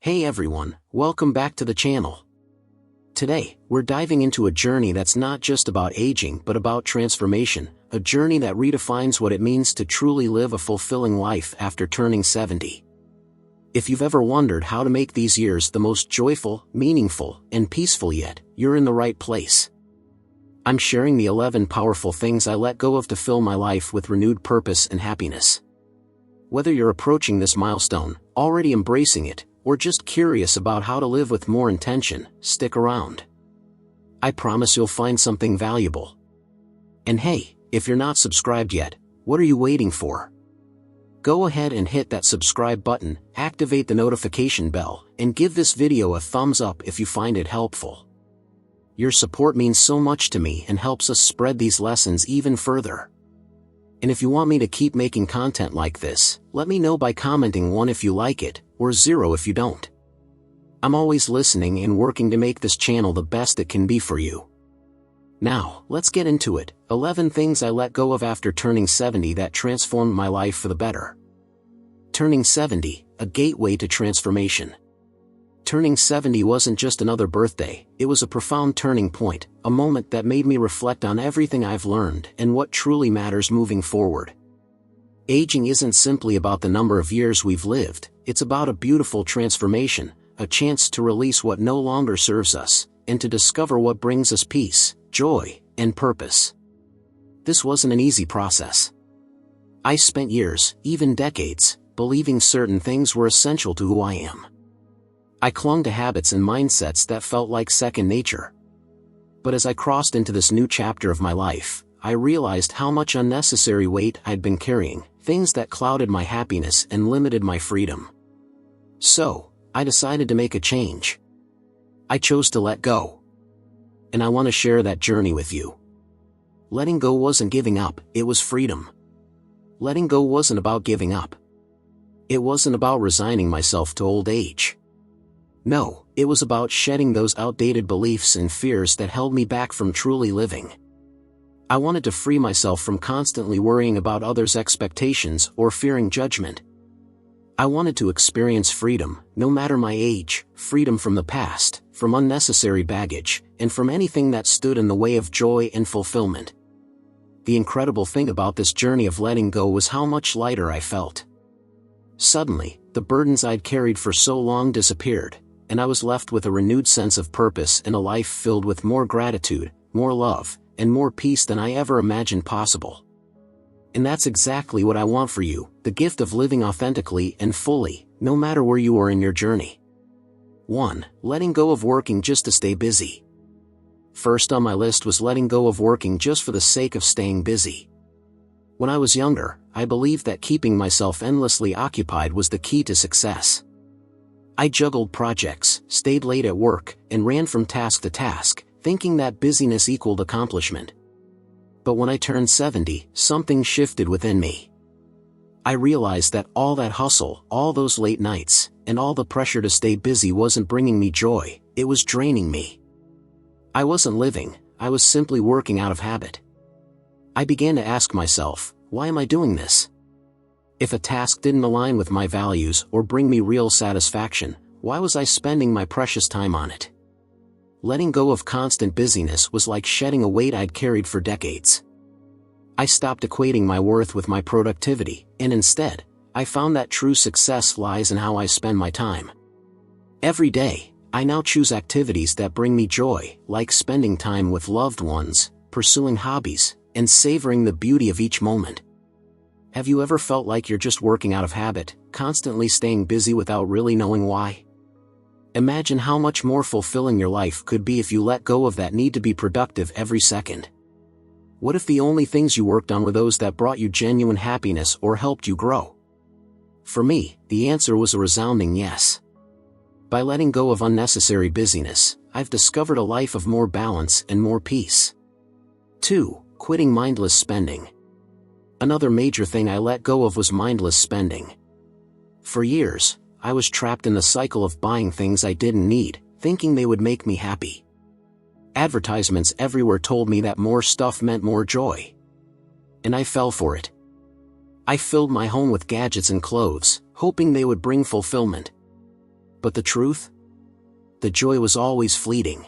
Hey everyone, welcome back to the channel. Today, we're diving into a journey that's not just about aging but about transformation, a journey that redefines what it means to truly live a fulfilling life after turning 70. If you've ever wondered how to make these years the most joyful, meaningful, and peaceful yet, you're in the right place. I'm sharing the 11 powerful things I let go of to fill my life with renewed purpose and happiness. Whether you're approaching this milestone, already embracing it, or just curious about how to live with more intention, stick around. I promise you'll find something valuable. And hey, if you're not subscribed yet, what are you waiting for? Go ahead and hit that subscribe button, activate the notification bell, and give this video a thumbs up if you find it helpful. Your support means so much to me and helps us spread these lessons even further. And if you want me to keep making content like this, let me know by commenting 1 if you like it, or 0 if you don't. I'm always listening and working to make this channel the best it can be for you. Now, let's get into it. 11 things I let go of after turning 70 that transformed my life for the better. Turning 70, a gateway to transformation. Turning 70 wasn't just another birthday, it was a profound turning point, a moment that made me reflect on everything I've learned and what truly matters moving forward. Aging isn't simply about the number of years we've lived, it's about a beautiful transformation, a chance to release what no longer serves us, and to discover what brings us peace, joy, and purpose. This wasn't an easy process. I spent years, even decades, believing certain things were essential to who I am. I clung to habits and mindsets that felt like second nature. But as I crossed into this new chapter of my life, I realized how much unnecessary weight I'd been carrying, things that clouded my happiness and limited my freedom. So, I decided to make a change. I chose to let go. And I want to share that journey with you. Letting go wasn't giving up, it was freedom. Letting go wasn't about giving up. It wasn't about resigning myself to old age. No, it was about shedding those outdated beliefs and fears that held me back from truly living. I wanted to free myself from constantly worrying about others' expectations or fearing judgment. I wanted to experience freedom, no matter my age, freedom from the past, from unnecessary baggage, and from anything that stood in the way of joy and fulfillment. The incredible thing about this journey of letting go was how much lighter I felt. Suddenly, the burdens I'd carried for so long disappeared, and I was left with a renewed sense of purpose and a life filled with more gratitude, more love, and more peace than I ever imagined possible. And that's exactly what I want for you, the gift of living authentically and fully, no matter where you are in your journey. 1. Letting go of working just to stay busy. First on my list was letting go of working just for the sake of staying busy. When I was younger, I believed that keeping myself endlessly occupied was the key to success. I juggled projects, stayed late at work, and ran from task to task, thinking that busyness equaled accomplishment. But when I turned 70, something shifted within me. I realized that all that hustle, all those late nights, and all the pressure to stay busy wasn't bringing me joy, it was draining me. I wasn't living, I was simply working out of habit. I began to ask myself, why am I doing this? If a task didn't align with my values or bring me real satisfaction, why was I spending my precious time on it? Letting go of constant busyness was like shedding a weight I'd carried for decades. I stopped equating my worth with my productivity, and instead, I found that true success lies in how I spend my time. Every day, I now choose activities that bring me joy, like spending time with loved ones, pursuing hobbies, and savoring the beauty of each moment. Have you ever felt like you're just working out of habit, constantly staying busy without really knowing why? Imagine how much more fulfilling your life could be if you let go of that need to be productive every second. What if the only things you worked on were those that brought you genuine happiness or helped you grow? For me, the answer was a resounding yes. By letting go of unnecessary busyness, I've discovered a life of more balance and more peace. 2. Quitting mindless spending. Another major thing I let go of was mindless spending. For years, I was trapped in the cycle of buying things I didn't need, thinking they would make me happy. Advertisements everywhere told me that more stuff meant more joy. And I fell for it. I filled my home with gadgets and clothes, hoping they would bring fulfillment. But the truth? The joy was always fleeting.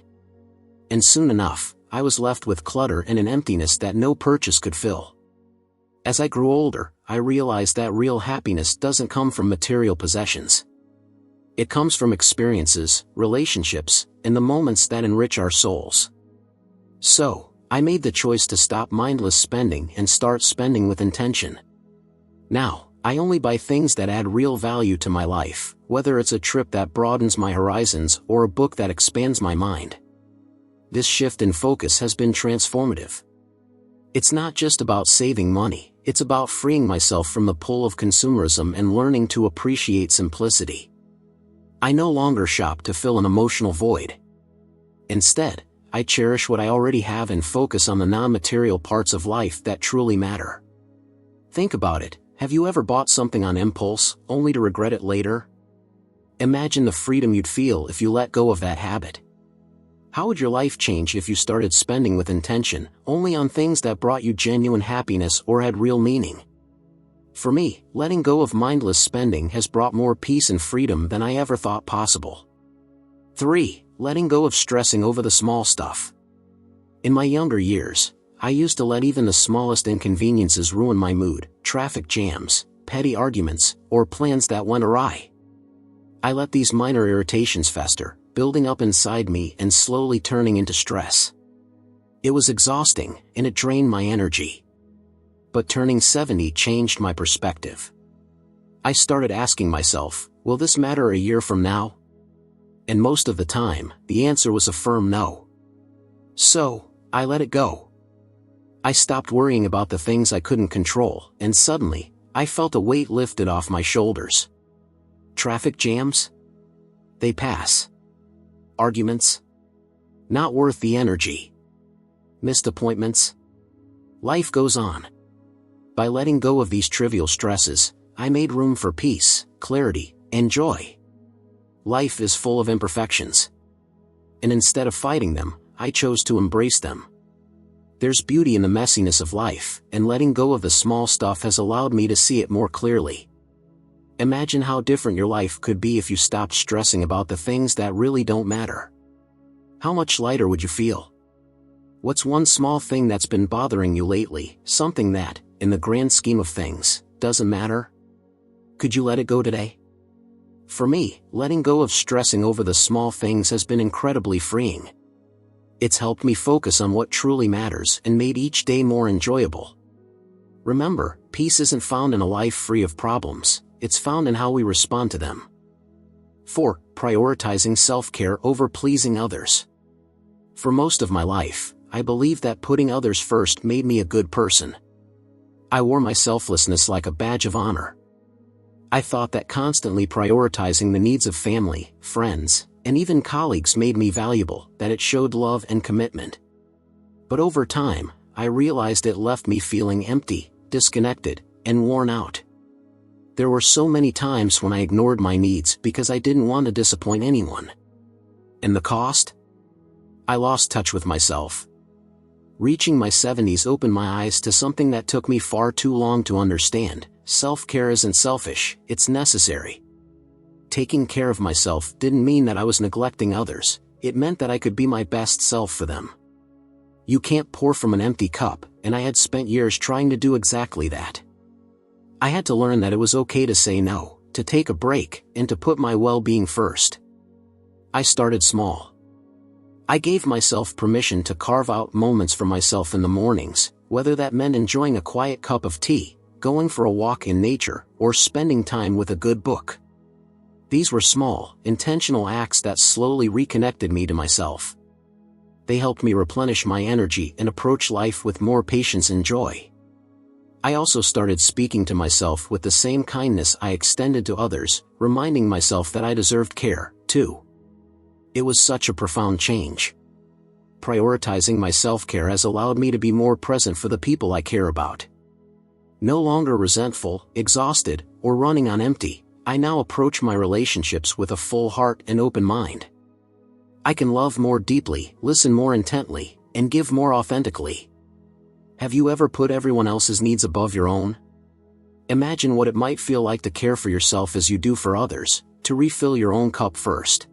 And soon enough, I was left with clutter and an emptiness that no purchase could fill. As I grew older, I realized that real happiness doesn't come from material possessions. It comes from experiences, relationships, and the moments that enrich our souls. So, I made the choice to stop mindless spending and start spending with intention. Now, I only buy things that add real value to my life, whether it's a trip that broadens my horizons or a book that expands my mind. This shift in focus has been transformative. It's not just about saving money, it's about freeing myself from the pull of consumerism and learning to appreciate simplicity. I no longer shop to fill an emotional void. Instead, I cherish what I already have and focus on the non-material parts of life that truly matter. Think about it. Have you ever bought something on impulse, only to regret it later? Imagine the freedom you'd feel if you let go of that habit. How would your life change if you started spending with intention, only on things that brought you genuine happiness or had real meaning? For me, letting go of mindless spending has brought more peace and freedom than I ever thought possible. 3. Letting go of stressing over the small stuff. In my younger years, I used to let even the smallest inconveniences ruin my mood: traffic jams, petty arguments, or plans that went awry. I let these minor irritations fester, building up inside me and slowly turning into stress. It was exhausting, and it drained my energy. But turning 70 changed my perspective. I started asking myself, will this matter a year from now? And most of the time, the answer was a firm no. So, I let it go. I stopped worrying about the things I couldn't control, and suddenly, I felt a weight lifted off my shoulders. Traffic jams? They pass. Arguments? Not worth the energy. Missed appointments? Life goes on. By letting go of these trivial stresses, I made room for peace, clarity, and joy. Life is full of imperfections. And instead of fighting them, I chose to embrace them. There's beauty in the messiness of life, and letting go of the small stuff has allowed me to see it more clearly. Imagine how different your life could be if you stopped stressing about the things that really don't matter. How much lighter would you feel? What's one small thing that's been bothering you lately, something that, in the grand scheme of things, doesn't matter? Could you let it go today? For me, letting go of stressing over the small things has been incredibly freeing. It's helped me focus on what truly matters and made each day more enjoyable. Remember, peace isn't found in a life free of problems, it's found in how we respond to them. 4. Prioritizing self-care over pleasing others. For most of my life, I believed that putting others first made me a good person. I wore my selflessness like a badge of honor. I thought that constantly prioritizing the needs of family, friends, and even colleagues made me valuable, that it showed love and commitment. But over time, I realized it left me feeling empty, disconnected, and worn out. There were so many times when I ignored my needs because I didn't want to disappoint anyone. And the cost? I lost touch with myself. Reaching my 70s opened my eyes to something that took me far too long to understand: self-care isn't selfish, it's necessary. Taking care of myself didn't mean that I was neglecting others, it meant that I could be my best self for them. You can't pour from an empty cup, and I had spent years trying to do exactly that. I had to learn that it was okay to say no, to take a break, and to put my well-being first. I started small. I gave myself permission to carve out moments for myself in the mornings, whether that meant enjoying a quiet cup of tea, going for a walk in nature, or spending time with a good book. These were small, intentional acts that slowly reconnected me to myself. They helped me replenish my energy and approach life with more patience and joy. I also started speaking to myself with the same kindness I extended to others, reminding myself that I deserved care, too. It was such a profound change. Prioritizing my self-care has allowed me to be more present for the people I care about. No longer resentful, exhausted, or running on empty, I now approach my relationships with a full heart and open mind. I can love more deeply, listen more intently, and give more authentically. Have you ever put everyone else's needs above your own? Imagine what it might feel like to care for yourself as you do for others, to refill your own cup first.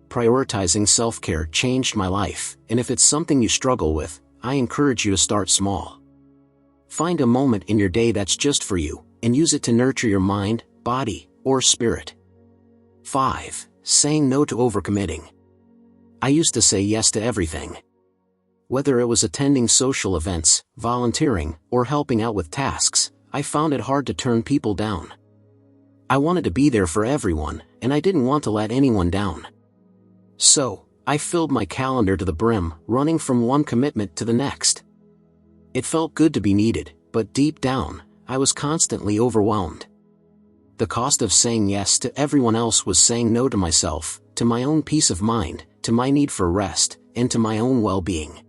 Prioritizing self-care changed my life, and if it's something you struggle with, I encourage you to start small. Find a moment in your day that's just for you, and use it to nurture your mind, body, or spirit. 5. Saying no to overcommitting. I used to say yes to everything. Whether it was attending social events, volunteering, or helping out with tasks, I found it hard to turn people down. I wanted to be there for everyone, and I didn't want to let anyone down. So, I filled my calendar to the brim, running from one commitment to the next. It felt good to be needed, but deep down, I was constantly overwhelmed. The cost of saying yes to everyone else was saying no to myself, to my own peace of mind, to my need for rest, and to my own well-being.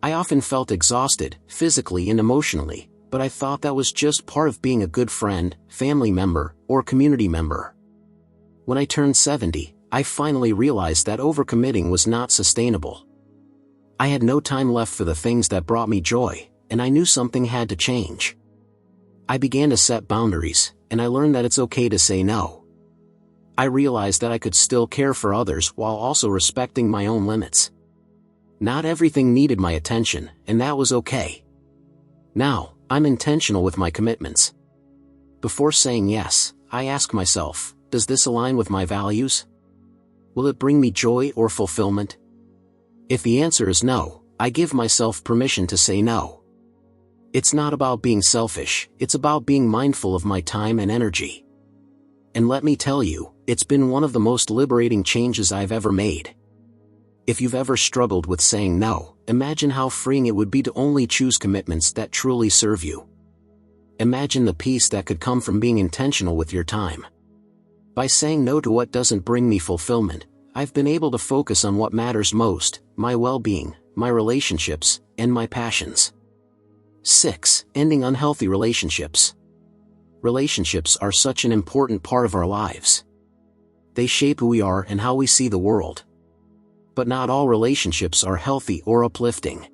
I often felt exhausted, physically and emotionally, but I thought that was just part of being a good friend, family member, or community member. When I turned 70, I finally realized that overcommitting was not sustainable. I had no time left for the things that brought me joy, and I knew something had to change. I began to set boundaries, and I learned that it's okay to say no. I realized that I could still care for others while also respecting my own limits. Not everything needed my attention, and that was okay. Now, I'm intentional with my commitments. Before saying yes, I ask myself, does this align with my values? Will it bring me joy or fulfillment? If the answer is no, I give myself permission to say no. It's not about being selfish, it's about being mindful of my time and energy. And let me tell you, it's been one of the most liberating changes I've ever made. If you've ever struggled with saying no, imagine how freeing it would be to only choose commitments that truly serve you. Imagine the peace that could come from being intentional with your time. By saying no to what doesn't bring me fulfillment, I've been able to focus on what matters most, my well-being, my relationships, and my passions. 6. Ending unhealthy relationships. Relationships are such an important part of our lives. They shape who we are and how we see the world. But not all relationships are healthy or uplifting.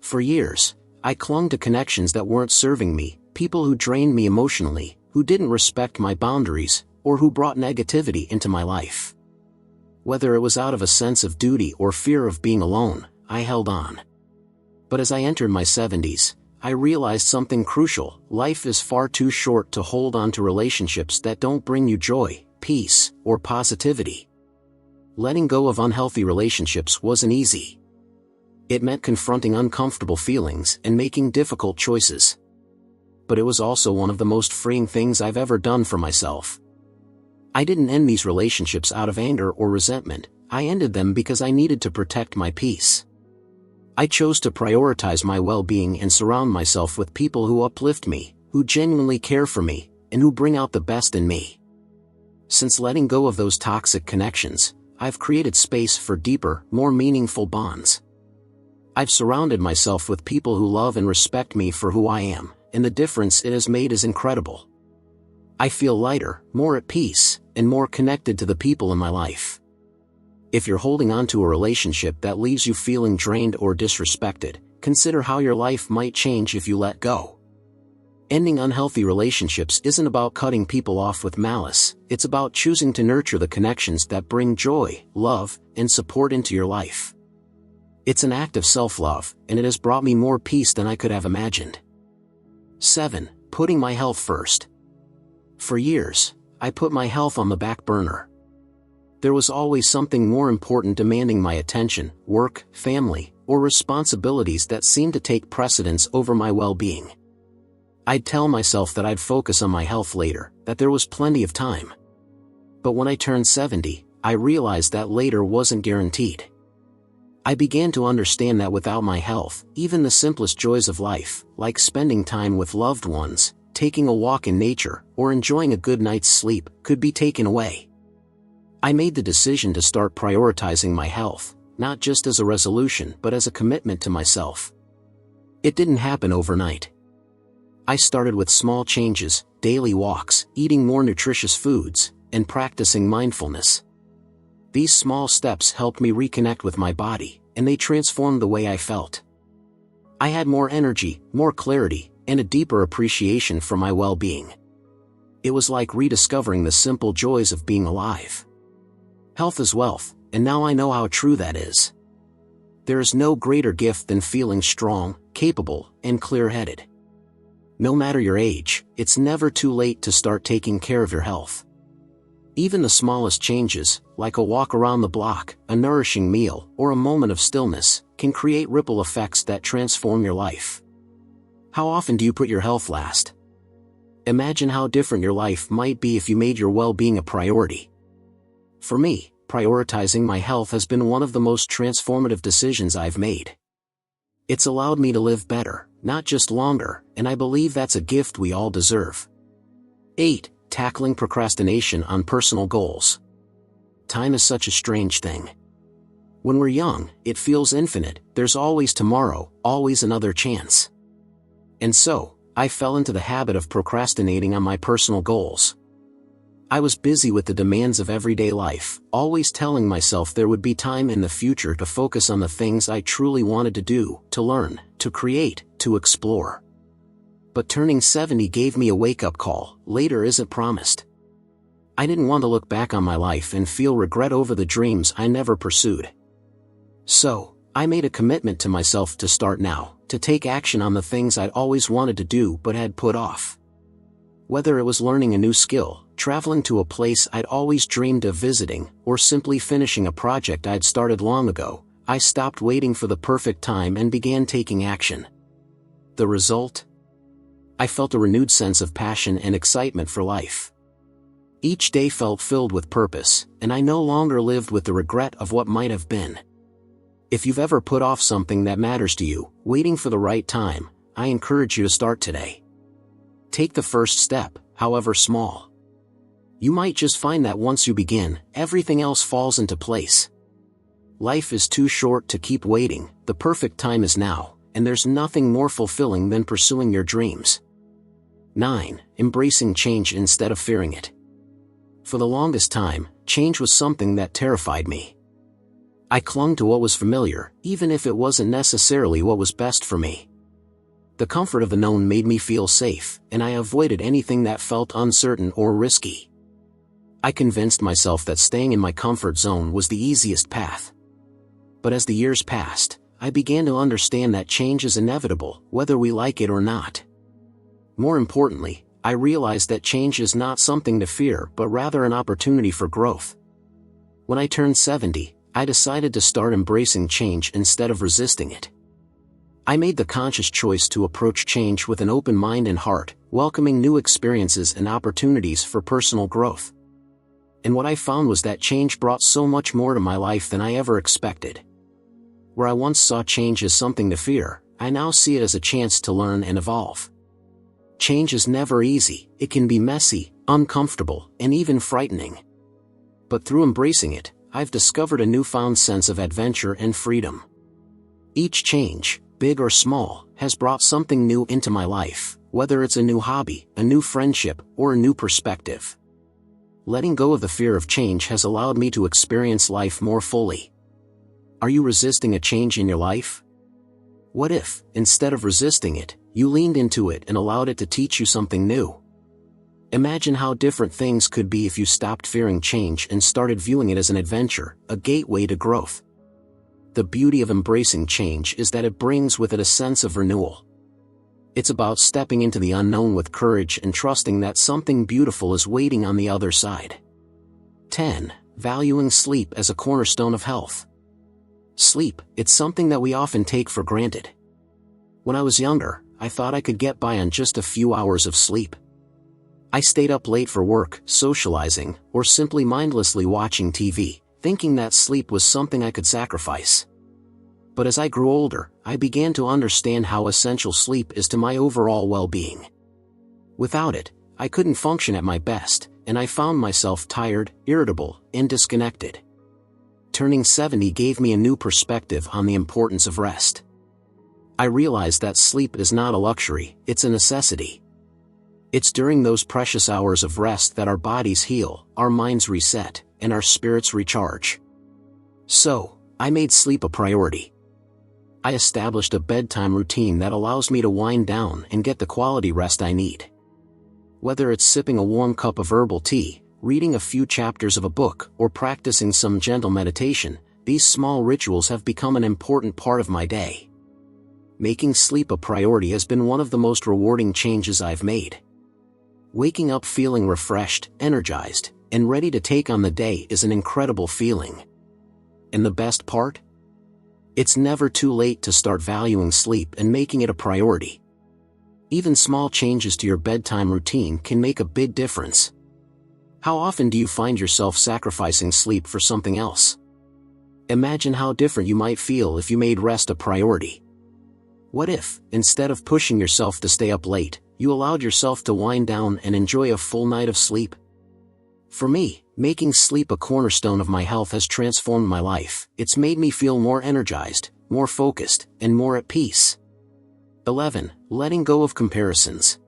For years, I clung to connections that weren't serving me, people who drained me emotionally, who didn't respect my boundaries, or who brought negativity into my life. Whether it was out of a sense of duty or fear of being alone, I held on. But as I entered my 70s, I realized something crucial: life is far too short to hold on to relationships that don't bring you joy, peace, or positivity. Letting go of unhealthy relationships wasn't easy. It meant confronting uncomfortable feelings and making difficult choices. But it was also one of the most freeing things I've ever done for myself. I didn't end these relationships out of anger or resentment, I ended them because I needed to protect my peace. I chose to prioritize my well-being and surround myself with people who uplift me, who genuinely care for me, and who bring out the best in me. Since letting go of those toxic connections, I've created space for deeper, more meaningful bonds. I've surrounded myself with people who love and respect me for who I am, and the difference it has made is incredible. I feel lighter, more at peace, and more connected to the people in my life. If you're holding on to a relationship that leaves you feeling drained or disrespected, consider how your life might change if you let go. Ending unhealthy relationships isn't about cutting people off with malice, it's about choosing to nurture the connections that bring joy, love, and support into your life. It's an act of self-love, and it has brought me more peace than I could have imagined. 7. Putting my health first. For years, I put my health on the back burner. There was always something more important demanding my attention: work, family, or responsibilities that seemed to take precedence over my well-being. I'd tell myself that I'd focus on my health later, that there was plenty of time. But when I turned 70, I realized that later wasn't guaranteed. I began to understand that without my health, even the simplest joys of life, like spending time with loved ones, taking a walk in nature, or enjoying a good night's sleep, could be taken away. I made the decision to start prioritizing my health, not just as a resolution but as a commitment to myself. It didn't happen overnight. I started with small changes: daily walks, eating more nutritious foods, and practicing mindfulness. These small steps helped me reconnect with my body, and they transformed the way I felt. I had more energy, more clarity, and a deeper appreciation for my well-being. It was like rediscovering the simple joys of being alive. Health is wealth, and now I know how true that is. There is no greater gift than feeling strong, capable, and clear-headed. No matter your age, it's never too late to start taking care of your health. Even the smallest changes, like a walk around the block, a nourishing meal, or a moment of stillness, can create ripple effects that transform your life. How often do you put your health last? Imagine how different your life might be if you made your well-being a priority. For me, prioritizing my health has been one of the most transformative decisions I've made. It's allowed me to live better, not just longer, and I believe that's a gift we all deserve. 8. Tackling procrastination on personal goals. Time is such a strange thing. When we're young, it feels infinite, there's always tomorrow, always another chance. And so, I fell into the habit of procrastinating on my personal goals. I was busy with the demands of everyday life, always telling myself there would be time in the future to focus on the things I truly wanted to do, to learn, to create, to explore. But turning 70 gave me a wake-up call. Later isn't promised. I didn't want to look back on my life and feel regret over the dreams I never pursued. So, I made a commitment to myself to start now, to take action on the things I'd always wanted to do but had put off. Whether it was learning a new skill, traveling to a place I'd always dreamed of visiting, or simply finishing a project I'd started long ago, I stopped waiting for the perfect time and began taking action. The result? I felt a renewed sense of passion and excitement for life. Each day felt filled with purpose, and I no longer lived with the regret of what might have been. If you've ever put off something that matters to you, waiting for the right time, I encourage you to start today. Take the first step, however small. You might just find that once you begin, everything else falls into place. Life is too short to keep waiting, the perfect time is now, and there's nothing more fulfilling than pursuing your dreams. 9. Embracing change instead of fearing it. For the longest time, change was something that terrified me. I clung to what was familiar, even if it wasn't necessarily what was best for me. The comfort of the known made me feel safe, and I avoided anything that felt uncertain or risky. I convinced myself that staying in my comfort zone was the easiest path. But as the years passed, I began to understand that change is inevitable, whether we like it or not. More importantly, I realized that change is not something to fear but rather an opportunity for growth. When I turned 70, I decided to start embracing change instead of resisting it. I made the conscious choice to approach change with an open mind and heart, welcoming new experiences and opportunities for personal growth. And what I found was that change brought so much more to my life than I ever expected. Where I once saw change as something to fear, I now see it as a chance to learn and evolve. Change is never easy, it can be messy, uncomfortable, and even frightening. But through embracing it, I've discovered a newfound sense of adventure and freedom. Each change, big or small, has brought something new into my life, whether it's a new hobby, a new friendship, or a new perspective. Letting go of the fear of change has allowed me to experience life more fully. Are you resisting a change in your life? What if, instead of resisting it, you leaned into it and allowed it to teach you something new? Imagine how different things could be if you stopped fearing change and started viewing it as an adventure, a gateway to growth. The beauty of embracing change is that it brings with it a sense of renewal. It's about stepping into the unknown with courage and trusting that something beautiful is waiting on the other side. 10. Valuing sleep as a cornerstone of health. Sleep, it's something that we often take for granted. When I was younger, I thought I could get by on just a few hours of sleep. I stayed up late for work, socializing, or simply mindlessly watching TV, thinking that sleep was something I could sacrifice. But as I grew older, I began to understand how essential sleep is to my overall well-being. Without it, I couldn't function at my best, and I found myself tired, irritable, and disconnected. Turning 70 gave me a new perspective on the importance of rest. I realized that sleep is not a luxury, it's a necessity. It's during those precious hours of rest that our bodies heal, our minds reset, and our spirits recharge. So, I made sleep a priority. I established a bedtime routine that allows me to wind down and get the quality rest I need. Whether it's sipping a warm cup of herbal tea, reading a few chapters of a book, or practicing some gentle meditation, these small rituals have become an important part of my day. Making sleep a priority has been one of the most rewarding changes I've made. Waking up feeling refreshed, energized, and ready to take on the day is an incredible feeling. And the best part? It's never too late to start valuing sleep and making it a priority. Even small changes to your bedtime routine can make a big difference. How often do you find yourself sacrificing sleep for something else? Imagine how different you might feel if you made rest a priority. What if, instead of pushing yourself to stay up late, you allowed yourself to wind down and enjoy a full night of sleep? For me, making sleep a cornerstone of my health has transformed my life. It's made me feel more energized, more focused, and more at peace. 11. Letting go of comparisons.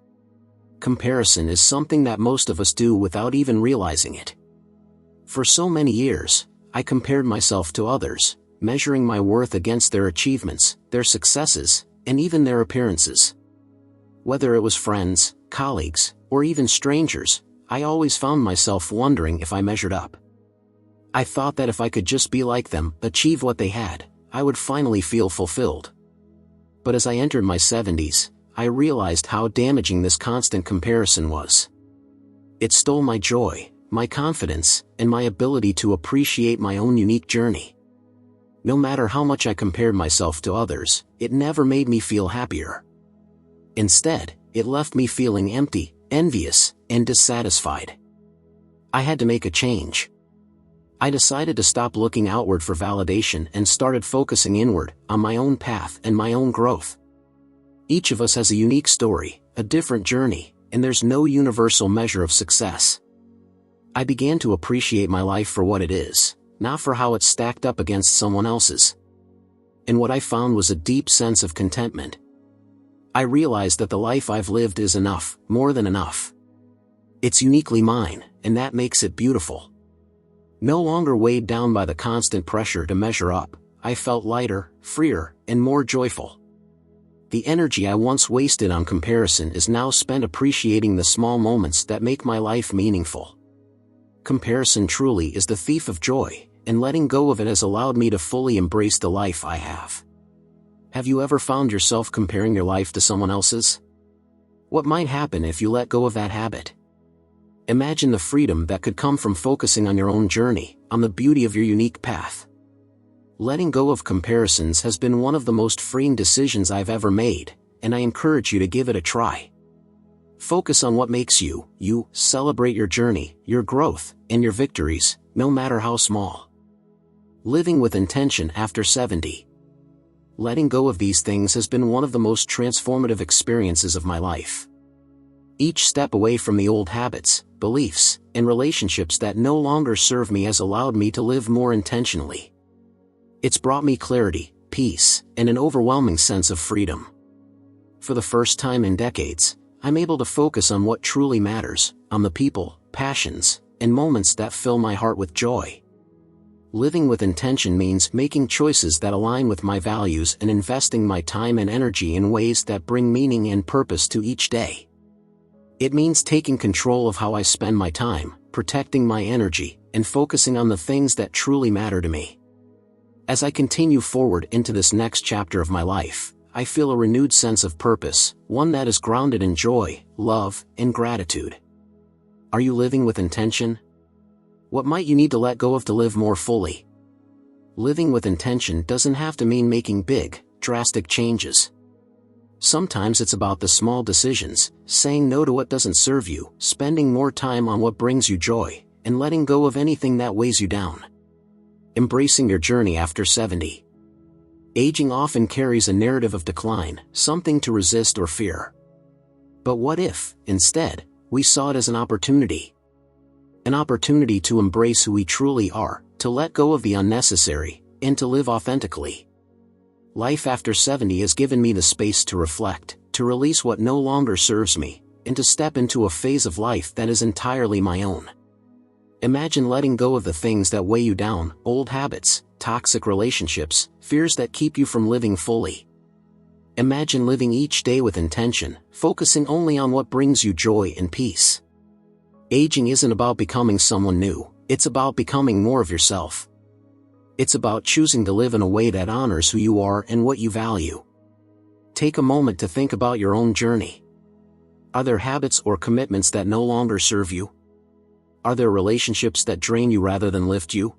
Comparison is something that most of us do without even realizing it. For so many years, I compared myself to others, measuring my worth against their achievements, their successes, and even their appearances. Whether it was friends, colleagues, or even strangers, I always found myself wondering if I measured up. I thought that if I could just be like them, achieve what they had, I would finally feel fulfilled. But as I entered my 70s, I realized how damaging this constant comparison was. It stole my joy, my confidence, and my ability to appreciate my own unique journey. No matter how much I compared myself to others, it never made me feel happier. Instead, it left me feeling empty, envious, and dissatisfied. I had to make a change. I decided to stop looking outward for validation and started focusing inward, on my own path and my own growth. Each of us has a unique story, a different journey, and there's no universal measure of success. I began to appreciate my life for what it is, not for how it stacked up against someone else's. And what I found was a deep sense of contentment. I realized that the life I've lived is enough, more than enough. It's uniquely mine, and that makes it beautiful. No longer weighed down by the constant pressure to measure up, I felt lighter, freer, and more joyful. The energy I once wasted on comparison is now spent appreciating the small moments that make my life meaningful. Comparison truly is the thief of joy, and letting go of it has allowed me to fully embrace the life I have. Have you ever found yourself comparing your life to someone else's? What might happen if you let go of that habit? Imagine the freedom that could come from focusing on your own journey, on the beauty of your unique path. Letting go of comparisons has been one of the most freeing decisions I've ever made, and I encourage you to give it a try. Focus on what makes you, you. Celebrate your journey, your growth, and your victories, no matter how small. Living with intention after 70. Letting go of these things has been one of the most transformative experiences of my life. Each step away from the old habits, beliefs, and relationships that no longer serve me has allowed me to live more intentionally. It's brought me clarity, peace, and an overwhelming sense of freedom. For the first time in decades, I'm able to focus on what truly matters, on the people, passions, and moments that fill my heart with joy. Living with intention means making choices that align with my values and investing my time and energy in ways that bring meaning and purpose to each day. It means taking control of how I spend my time, protecting my energy, and focusing on the things that truly matter to me. As I continue forward into this next chapter of my life, I feel a renewed sense of purpose, one that is grounded in joy, love, and gratitude. Are you living with intention? What might you need to let go of to live more fully? Living with intention doesn't have to mean making big, drastic changes. Sometimes it's about the small decisions, saying no to what doesn't serve you, spending more time on what brings you joy, and letting go of anything that weighs you down. Embracing your journey after 70. Aging often carries a narrative of decline, something to resist or fear. But what if, instead, we saw it as an opportunity? An opportunity to embrace who we truly are, to let go of the unnecessary, and to live authentically. Life after 70 has given me the space to reflect, to release what no longer serves me, and to step into a phase of life that is entirely my own. Imagine letting go of the things that weigh you down, old habits, toxic relationships, fears that keep you from living fully. Imagine living each day with intention, focusing only on what brings you joy and peace. Aging isn't about becoming someone new, it's about becoming more of yourself. It's about choosing to live in a way that honors who you are and what you value. Take a moment to think about your own journey. Are there habits or commitments that no longer serve you? Are there relationships that drain you rather than lift you?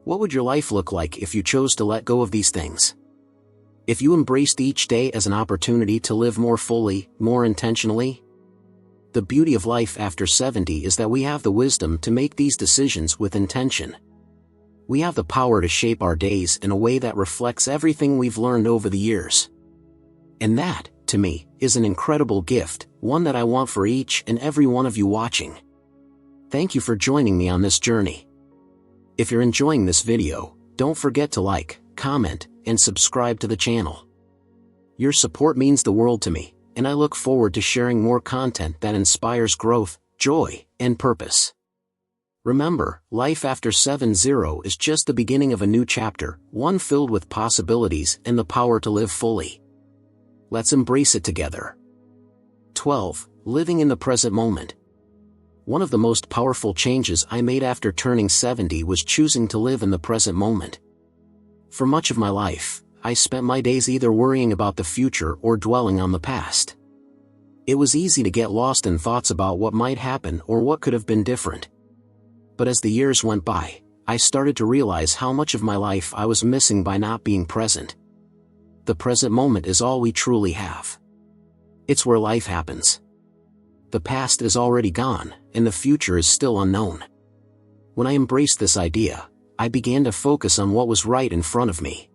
What would your life look like if you chose to let go of these things? If you embraced each day as an opportunity to live more fully, more intentionally? The beauty of life after 70 is that we have the wisdom to make these decisions with intention. We have the power to shape our days in a way that reflects everything we've learned over the years. And that, to me, is an incredible gift, one that I want for each and every one of you watching. Thank you for joining me on this journey. If you're enjoying this video, don't forget to like, comment, and subscribe to the channel. Your support means the world to me, and I look forward to sharing more content that inspires growth, joy, and purpose. Remember, life after 70 is just the beginning of a new chapter, one filled with possibilities and the power to live fully. Let's embrace it together. 12. Living in the present moment. One of the most powerful changes I made after turning 70 was choosing to live in the present moment. For much of my life, I spent my days either worrying about the future or dwelling on the past. It was easy to get lost in thoughts about what might happen or what could have been different. But as the years went by, I started to realize how much of my life I was missing by not being present. The present moment is all we truly have. It's where life happens. The past is already gone, and the future is still unknown. When I embraced this idea, I began to focus on what was right in front of me.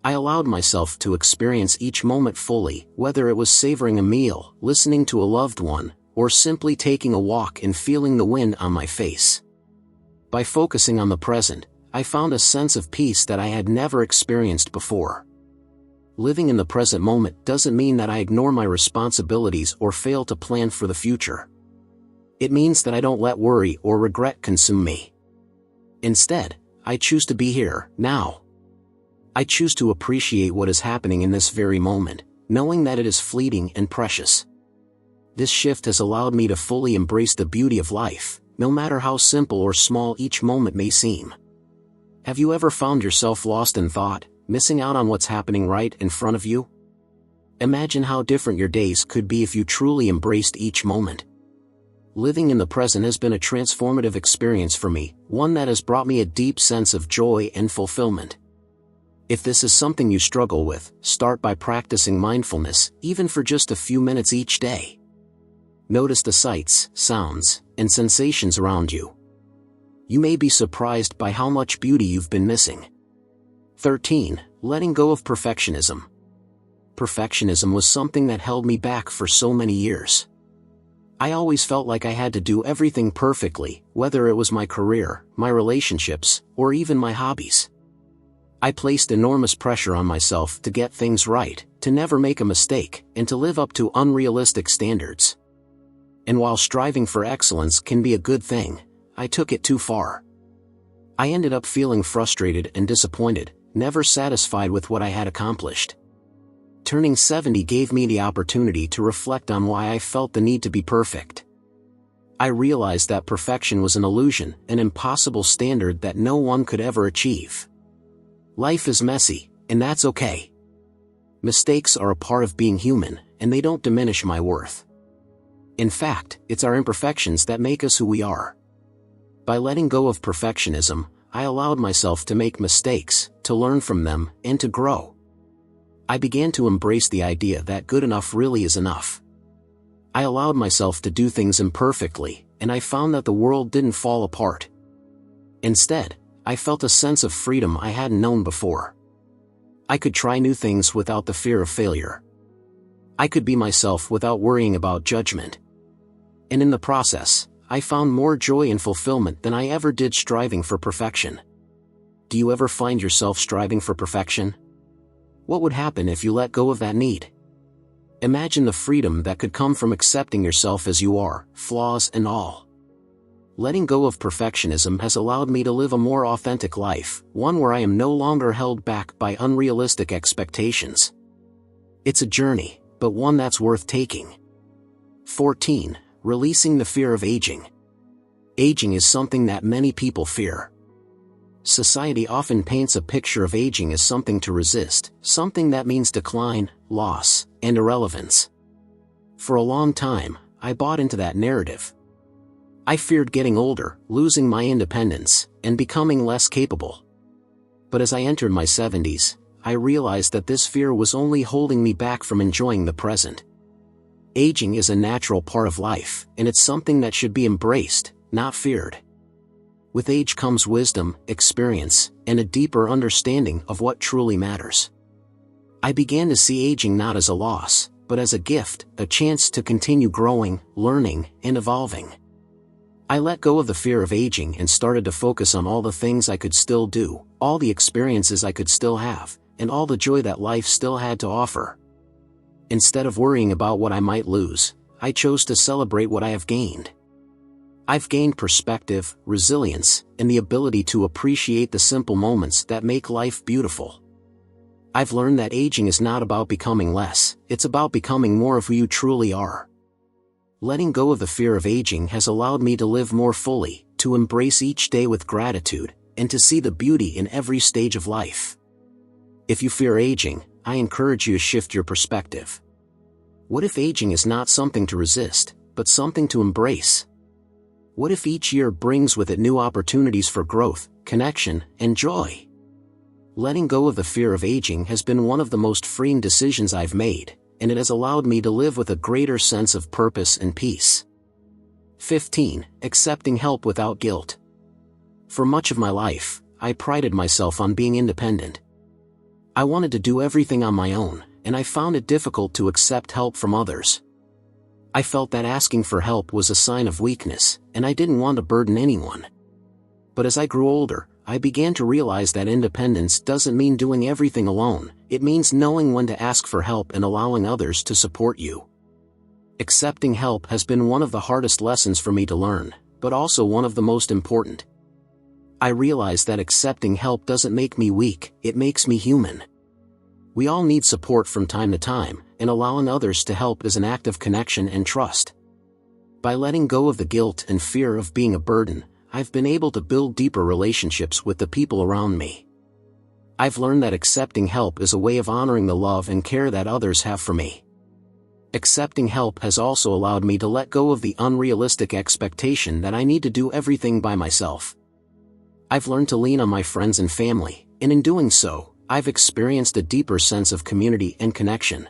I allowed myself to experience each moment fully, whether it was savoring a meal, listening to a loved one, or simply taking a walk and feeling the wind on my face. By focusing on the present, I found a sense of peace that I had never experienced before. Living in the present moment doesn't mean that I ignore my responsibilities or fail to plan for the future. It means that I don't let worry or regret consume me. Instead, I choose to be here, now. I choose to appreciate what is happening in this very moment, knowing that it is fleeting and precious. This shift has allowed me to fully embrace the beauty of life, no matter how simple or small each moment may seem. Have you ever found yourself lost in thought, missing out on what's happening right in front of you? Imagine how different your days could be if you truly embraced each moment. Living in the present has been a transformative experience for me, one that has brought me a deep sense of joy and fulfillment. If this is something you struggle with, start by practicing mindfulness, even for just a few minutes each day. Notice the sights, sounds, and sensations around you. You may be surprised by how much beauty you've been missing. 13. Letting go of perfectionism. Perfectionism was something that held me back for so many years. I always felt like I had to do everything perfectly, whether it was my career, my relationships, or even my hobbies. I placed enormous pressure on myself to get things right, to never make a mistake, and to live up to unrealistic standards. And while striving for excellence can be a good thing, I took it too far. I ended up feeling frustrated and disappointed, never satisfied with what I had accomplished. Turning 70 gave me the opportunity to reflect on why I felt the need to be perfect. I realized that perfection was an illusion, an impossible standard that no one could ever achieve. Life is messy, and that's okay. Mistakes are a part of being human, and they don't diminish my worth. In fact, it's our imperfections that make us who we are. By letting go of perfectionism, I allowed myself to make mistakes, to learn from them, and to grow. I began to embrace the idea that good enough really is enough. I allowed myself to do things imperfectly, and I found that the world didn't fall apart. Instead, I felt a sense of freedom I hadn't known before. I could try new things without the fear of failure. I could be myself without worrying about judgment. And in the process, I found more joy and fulfillment than I ever did striving for perfection. Do you ever find yourself striving for perfection? What would happen if you let go of that need? Imagine the freedom that could come from accepting yourself as you are, flaws and all. Letting go of perfectionism has allowed me to live a more authentic life, one where I am no longer held back by unrealistic expectations. It's a journey, but one that's worth taking. 14. Releasing the fear of aging. Aging is something that many people fear. Society often paints a picture of aging as something to resist, something that means decline, loss, and irrelevance. For a long time, I bought into that narrative. I feared getting older, losing my independence, and becoming less capable. But as I entered my 70s, I realized that this fear was only holding me back from enjoying the present. Aging is a natural part of life, and it's something that should be embraced, not feared. With age comes wisdom, experience, and a deeper understanding of what truly matters. I began to see aging not as a loss, but as a gift, a chance to continue growing, learning, and evolving. I let go of the fear of aging and started to focus on all the things I could still do, all the experiences I could still have, and all the joy that life still had to offer. Instead of worrying about what I might lose, I chose to celebrate what I have gained. I've gained perspective, resilience, and the ability to appreciate the simple moments that make life beautiful. I've learned that aging is not about becoming less, it's about becoming more of who you truly are. Letting go of the fear of aging has allowed me to live more fully, to embrace each day with gratitude, and to see the beauty in every stage of life. If you fear aging, I encourage you to shift your perspective. What if aging is not something to resist, but something to embrace? What if each year brings with it new opportunities for growth, connection, and joy? Letting go of the fear of aging has been one of the most freeing decisions I've made, and it has allowed me to live with a greater sense of purpose and peace. 15. Accepting help without guilt. For much of my life, I prided myself on being independent. I wanted to do everything on my own, and I found it difficult to accept help from others. I felt that asking for help was a sign of weakness, and I didn't want to burden anyone. But as I grew older, I began to realize that independence doesn't mean doing everything alone, it means knowing when to ask for help and allowing others to support you. Accepting help has been one of the hardest lessons for me to learn, but also one of the most important. I realized that accepting help doesn't make me weak, it makes me human. We all need support from time to time, and allowing others to help is an act of connection and trust. By letting go of the guilt and fear of being a burden, I've been able to build deeper relationships with the people around me. I've learned that accepting help is a way of honoring the love and care that others have for me. Accepting help has also allowed me to let go of the unrealistic expectation that I need to do everything by myself. I've learned to lean on my friends and family, and in doing so, I've experienced a deeper sense of community and connection.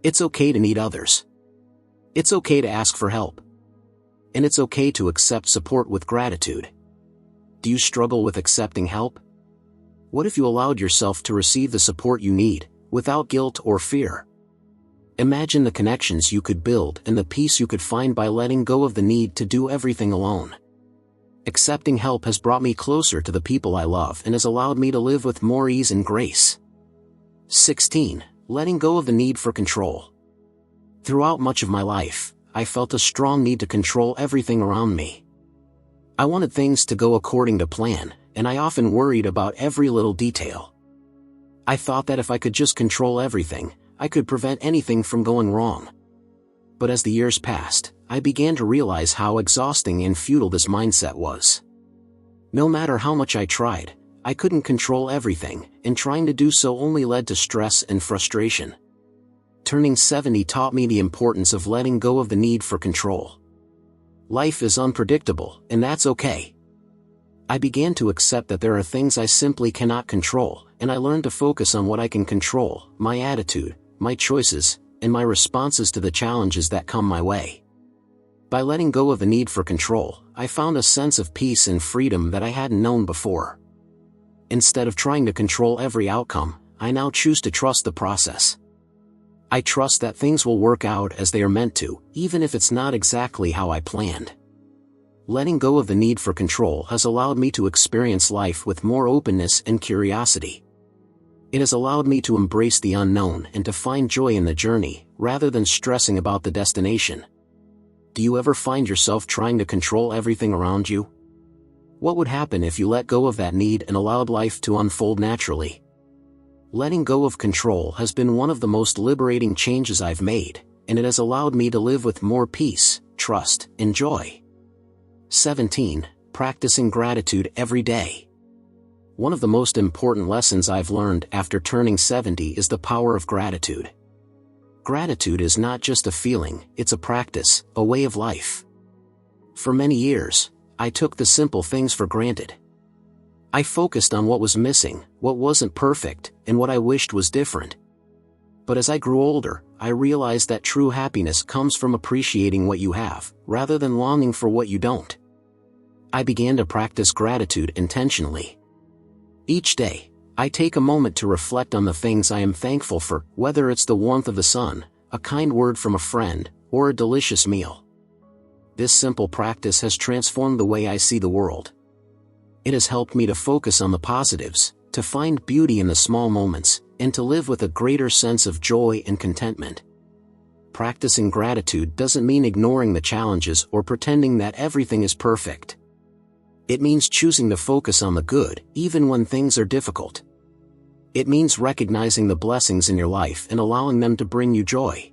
It's okay to need others. It's okay to ask for help. And it's okay to accept support with gratitude. Do you struggle with accepting help? What if you allowed yourself to receive the support you need, without guilt or fear? Imagine the connections you could build and the peace you could find by letting go of the need to do everything alone. Accepting help has brought me closer to the people I love and has allowed me to live with more ease and grace. 16. Letting go of the need for control. Throughout much of my life, I felt a strong need to control everything around me. I wanted things to go according to plan, and I often worried about every little detail. I thought that if I could just control everything, I could prevent anything from going wrong. But as the years passed, I began to realize how exhausting and futile this mindset was. No matter how much I tried, I couldn't control everything, and trying to do so only led to stress and frustration. Turning 70 taught me the importance of letting go of the need for control. Life is unpredictable, and that's okay. I began to accept that there are things I simply cannot control, and I learned to focus on what I can control: my attitude, my choices, and my responses to the challenges that come my way. By letting go of the need for control, I found a sense of peace and freedom that I hadn't known before. Instead of trying to control every outcome, I now choose to trust the process. I trust that things will work out as they are meant to, even if it's not exactly how I planned. Letting go of the need for control has allowed me to experience life with more openness and curiosity. It has allowed me to embrace the unknown and to find joy in the journey, rather than stressing about the destination. Do you ever find yourself trying to control everything around you? What would happen if you let go of that need and allowed life to unfold naturally? Letting go of control has been one of the most liberating changes I've made, and it has allowed me to live with more peace, trust, and joy. 17. Practicing gratitude every day. One of the most important lessons I've learned after turning 70 is the power of gratitude. Gratitude is not just a feeling, it's a practice, a way of life. For many years, I took the simple things for granted. I focused on what was missing, what wasn't perfect, and what I wished was different. But as I grew older, I realized that true happiness comes from appreciating what you have, rather than longing for what you don't. I began to practice gratitude intentionally. Each day, I take a moment to reflect on the things I am thankful for, whether it's the warmth of the sun, a kind word from a friend, or a delicious meal. This simple practice has transformed the way I see the world. It has helped me to focus on the positives, to find beauty in the small moments, and to live with a greater sense of joy and contentment. Practicing gratitude doesn't mean ignoring the challenges or pretending that everything is perfect. It means choosing to focus on the good, even when things are difficult. It means recognizing the blessings in your life and allowing them to bring you joy.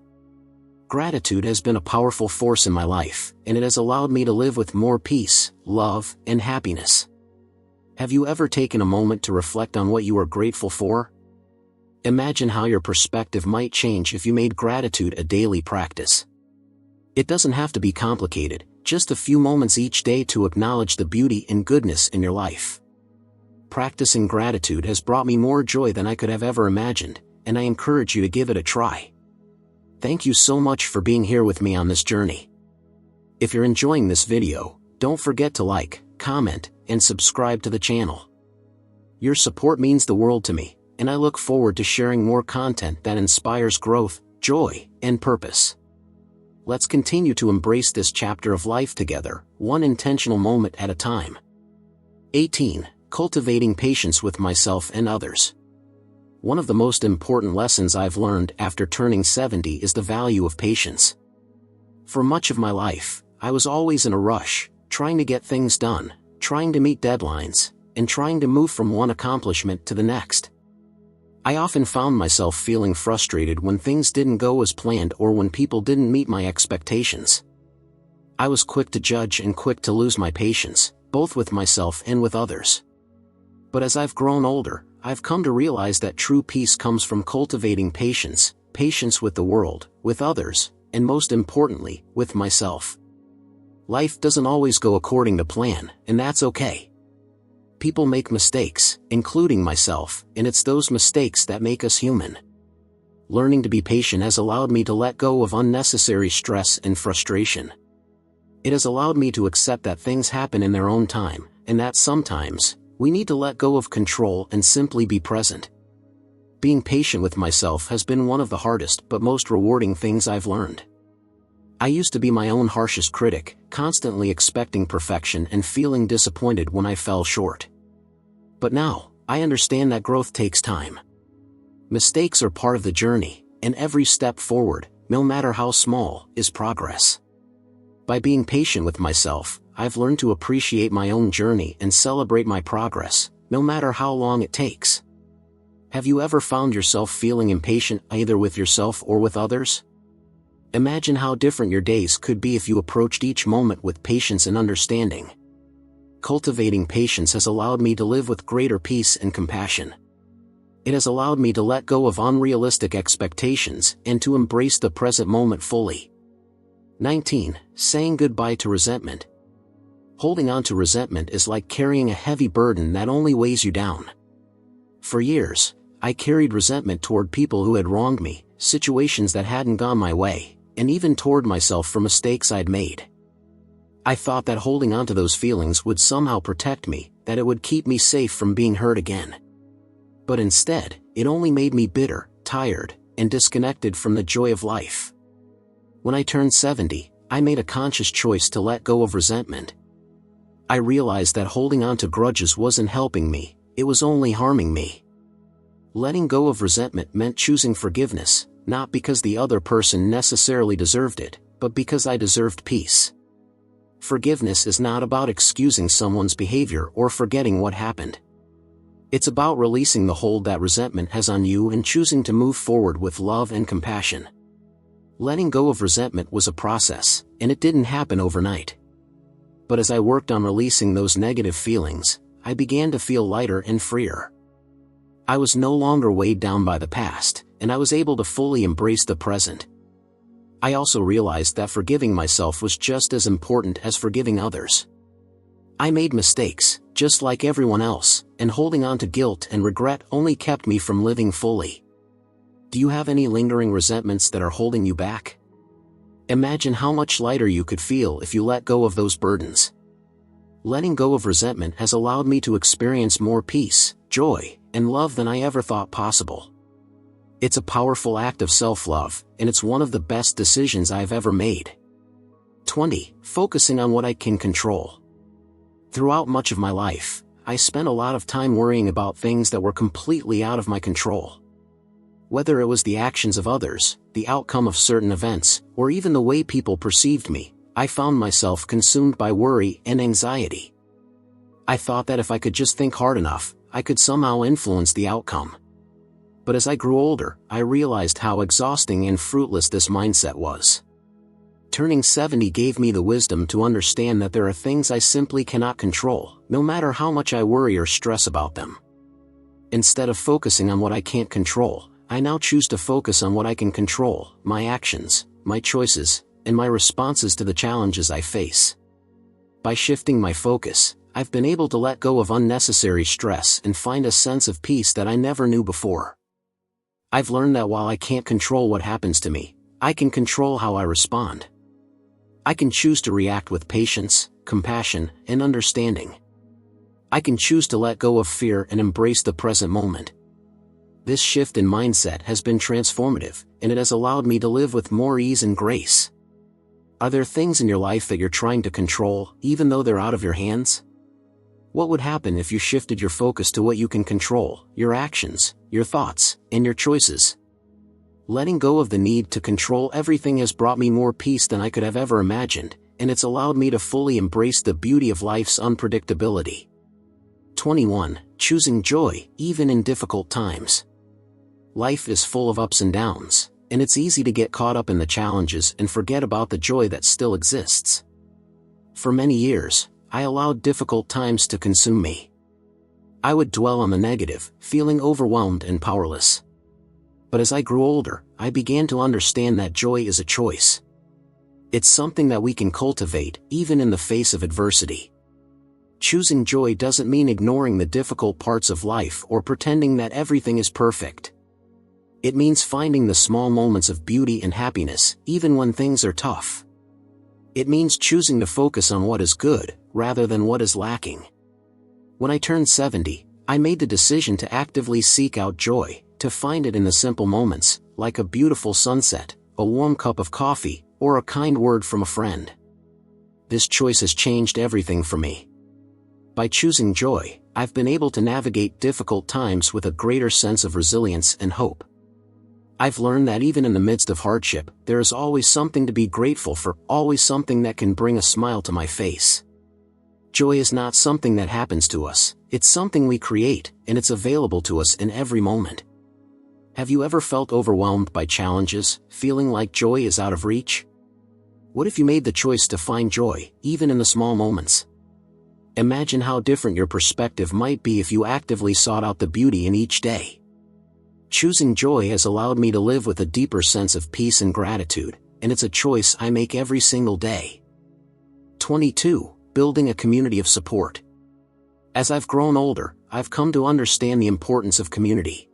Gratitude has been a powerful force in my life, and it has allowed me to live with more peace, love, and happiness. Have you ever taken a moment to reflect on what you are grateful for? Imagine how your perspective might change if you made gratitude a daily practice. It doesn't have to be complicated, just a few moments each day to acknowledge the beauty and goodness in your life. Practicing gratitude has brought me more joy than I could have ever imagined, and I encourage you to give it a try. Thank you so much for being here with me on this journey. If you're enjoying this video, don't forget to like, comment, and subscribe to the channel. Your support means the world to me, and I look forward to sharing more content that inspires growth, joy, and purpose. Let's continue to embrace this chapter of life together, one intentional moment at a time. 18. Cultivating patience with myself and others. One of the most important lessons I've learned after turning 70 is the value of patience. For much of my life, I was always in a rush, trying to get things done, trying to meet deadlines, and trying to move from one accomplishment to the next. I often found myself feeling frustrated when things didn't go as planned or when people didn't meet my expectations. I was quick to judge and quick to lose my patience, both with myself and with others. But as I've grown older, I've come to realize that true peace comes from cultivating patience, patience with the world, with others, and most importantly, with myself. Life doesn't always go according to plan, and that's okay. People make mistakes, including myself, and it's those mistakes that make us human. Learning to be patient has allowed me to let go of unnecessary stress and frustration. It has allowed me to accept that things happen in their own time, and that sometimes, we need to let go of control and simply be present. Being patient with myself has been one of the hardest but most rewarding things I've learned. I used to be my own harshest critic, constantly expecting perfection and feeling disappointed when I fell short. But now, I understand that growth takes time. Mistakes are part of the journey, and every step forward, no matter how small, is progress. By being patient with myself, I've learned to appreciate my own journey and celebrate my progress, no matter how long it takes. Have you ever found yourself feeling impatient either with yourself or with others? Imagine how different your days could be if you approached each moment with patience and understanding. Cultivating patience has allowed me to live with greater peace and compassion. It has allowed me to let go of unrealistic expectations and to embrace the present moment fully. 19. Saying goodbye to resentment. Holding on to resentment is like carrying a heavy burden that only weighs you down. For years, I carried resentment toward people who had wronged me, situations that hadn't gone my way, and even toward myself for mistakes I'd made. I thought that holding on to those feelings would somehow protect me, that it would keep me safe from being hurt again. But instead, it only made me bitter, tired, and disconnected from the joy of life. When I turned 70, I made a conscious choice to let go of resentment. I realized that holding on to grudges wasn't helping me, it was only harming me. Letting go of resentment meant choosing forgiveness, not because the other person necessarily deserved it, but because I deserved peace. Forgiveness is not about excusing someone's behavior or forgetting what happened. It's about releasing the hold that resentment has on you and choosing to move forward with love and compassion. Letting go of resentment was a process, and it didn't happen overnight. But as I worked on releasing those negative feelings, I began to feel lighter and freer. I was no longer weighed down by the past, and I was able to fully embrace the present. I also realized that forgiving myself was just as important as forgiving others. I made mistakes, just like everyone else, and holding on to guilt and regret only kept me from living fully. Do you have any lingering resentments that are holding you back? Imagine how much lighter you could feel if you let go of those burdens. Letting go of resentment has allowed me to experience more peace, joy, and love than I ever thought possible. It's a powerful act of self-love, and it's one of the best decisions I've ever made. 20. Focusing on what I can control. Throughout much of my life, I spent a lot of time worrying about things that were completely out of my control. Whether it was the actions of others, the outcome of certain events, or even the way people perceived me, I found myself consumed by worry and anxiety. I thought that if I could just think hard enough, I could somehow influence the outcome. But as I grew older, I realized how exhausting and fruitless this mindset was. Turning 70 gave me the wisdom to understand that there are things I simply cannot control, no matter how much I worry or stress about them. Instead of focusing on what I can't control, I now choose to focus on what I can control: my actions, my choices, and my responses to the challenges I face. By shifting my focus, I've been able to let go of unnecessary stress and find a sense of peace that I never knew before. I've learned that while I can't control what happens to me, I can control how I respond. I can choose to react with patience, compassion, and understanding. I can choose to let go of fear and embrace the present moment. This shift in mindset has been transformative, and it has allowed me to live with more ease and grace. Are there things in your life that you're trying to control, even though they're out of your hands? What would happen if you shifted your focus to what you can control: your actions, your thoughts, and your choices? Letting go of the need to control everything has brought me more peace than I could have ever imagined, and it's allowed me to fully embrace the beauty of life's unpredictability. 21. Choosing joy, even in difficult times. Life is full of ups and downs, and it's easy to get caught up in the challenges and forget about the joy that still exists. For many years, I allowed difficult times to consume me. I would dwell on the negative, feeling overwhelmed and powerless. But as I grew older, I began to understand that joy is a choice. It's something that we can cultivate, even in the face of adversity. Choosing joy doesn't mean ignoring the difficult parts of life or pretending that everything is perfect. It means finding the small moments of beauty and happiness, even when things are tough. It means choosing to focus on what is good, rather than what is lacking. When I turned 70, I made the decision to actively seek out joy, to find it in the simple moments, like a beautiful sunset, a warm cup of coffee, or a kind word from a friend. This choice has changed everything for me. By choosing joy, I've been able to navigate difficult times with a greater sense of resilience and hope. I've learned that even in the midst of hardship, there is always something to be grateful for, always something that can bring a smile to my face. Joy is not something that happens to us, it's something we create, and it's available to us in every moment. Have you ever felt overwhelmed by challenges, feeling like joy is out of reach? What if you made the choice to find joy, even in the small moments? Imagine how different your perspective might be if you actively sought out the beauty in each day. Choosing joy has allowed me to live with a deeper sense of peace and gratitude, and it's a choice I make every single day. 22. Building a community of support. As I've grown older, I've come to understand the importance of community.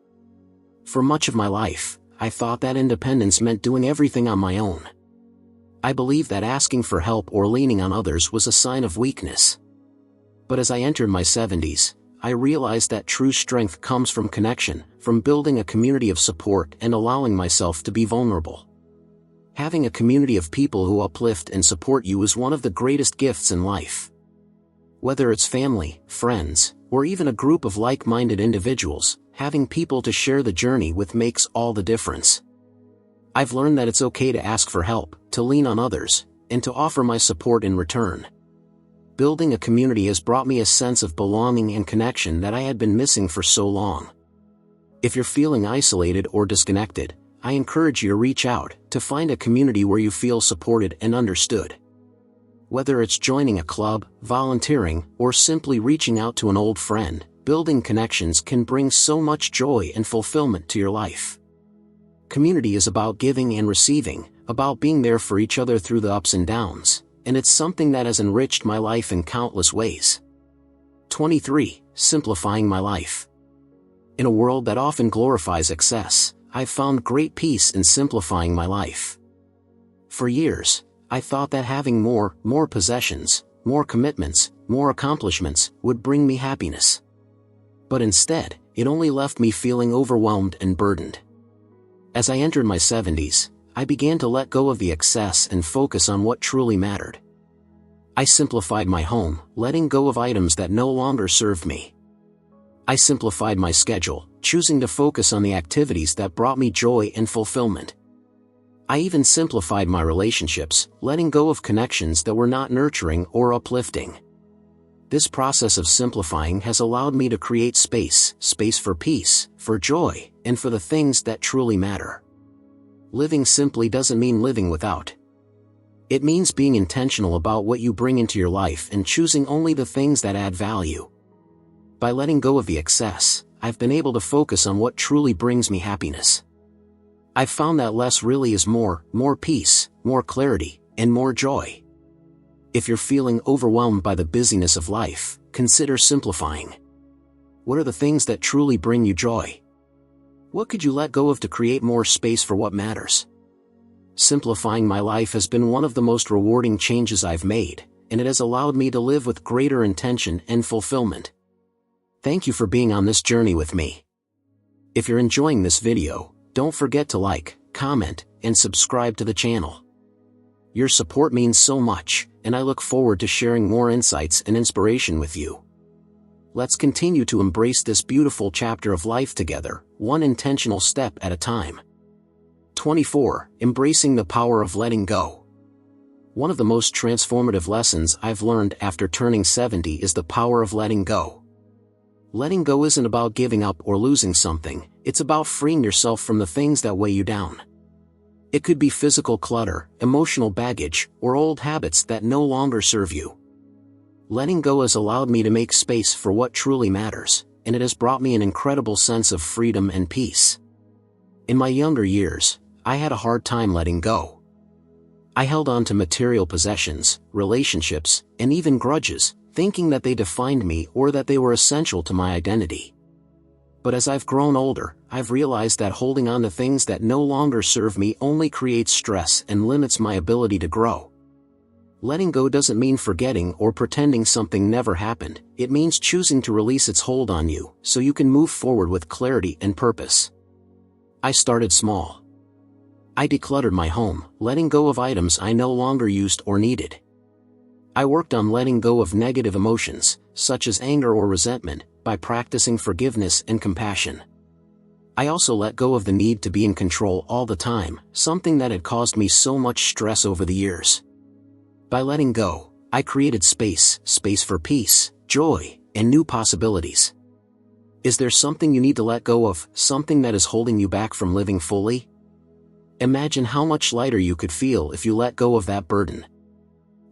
For much of my life, I thought that independence meant doing everything on my own. I believed that asking for help or leaning on others was a sign of weakness. But as I entered my 70s, I realized that true strength comes from connection, from building a community of support and allowing myself to be vulnerable. Having a community of people who uplift and support you is one of the greatest gifts in life. Whether it's family, friends, or even a group of like-minded individuals, having people to share the journey with makes all the difference. I've learned that it's okay to ask for help, to lean on others, and to offer my support in return. building a community has brought me a sense of belonging and connection that I had been missing for so long. If you're feeling isolated or disconnected, I encourage you to reach out, to find a community where you feel supported and understood. Whether it's joining a club, volunteering, or simply reaching out to an old friend, building connections can bring so much joy and fulfillment to your life. Community is about giving and receiving, about being there for each other through the ups and downs, and it's something that has enriched my life in countless ways. 23. Simplifying my life. In a world that often glorifies excess, I've found great peace in simplifying my life. For years, I thought that having more possessions, more commitments, more accomplishments, would bring me happiness. But instead, it only left me feeling overwhelmed and burdened. As I entered my 70s, I began to let go of the excess and focus on what truly mattered. I simplified my home, letting go of items that no longer served me. I simplified my schedule, choosing to focus on the activities that brought me joy and fulfillment. I even simplified my relationships, letting go of connections that were not nurturing or uplifting. This process of simplifying has allowed me to create space for peace, for joy, and for the things that truly matter. Living simply doesn't mean living without. It means being intentional about what you bring into your life and choosing only the things that add value. By letting go of the excess, I've been able to focus on what truly brings me happiness. I've found that less really is more peace, more clarity, and more joy. If you're feeling overwhelmed by the busyness of life, consider simplifying. What are the things that truly bring you joy? What could you let go of to create more space for what matters? Simplifying my life has been one of the most rewarding changes I've made, and it has allowed me to live with greater intention and fulfillment. Thank you for being on this journey with me. If you're enjoying this video, don't forget to like, comment, and subscribe to the channel. Your support means so much, and I look forward to sharing more insights and inspiration with you. Let's continue to embrace this beautiful chapter of life together, one intentional step at a time. 24. Embracing the power of letting go. One of the most transformative lessons I've learned after turning 70 is the power of letting go. Letting go isn't about giving up or losing something, it's about freeing yourself from the things that weigh you down. It could be physical clutter, emotional baggage, or old habits that no longer serve you. Letting go has allowed me to make space for what truly matters, and it has brought me an incredible sense of freedom and peace. In my younger years, I had a hard time letting go. I held on to material possessions, relationships, and even grudges, thinking that they defined me or that they were essential to my identity. But as I've grown older, I've realized that holding on to things that no longer serve me only creates stress and limits my ability to grow. Letting go doesn't mean forgetting or pretending something never happened, it means choosing to release its hold on you, so you can move forward with clarity and purpose. I started small. I decluttered my home, letting go of items I no longer used or needed. I worked on letting go of negative emotions, such as anger or resentment, by practicing forgiveness and compassion. I also let go of the need to be in control all the time, something that had caused me so much stress over the years. By letting go, I created space for peace, joy, and new possibilities. Is there something you need to let go of, something that is holding you back from living fully? Imagine how much lighter you could feel if you let go of that burden.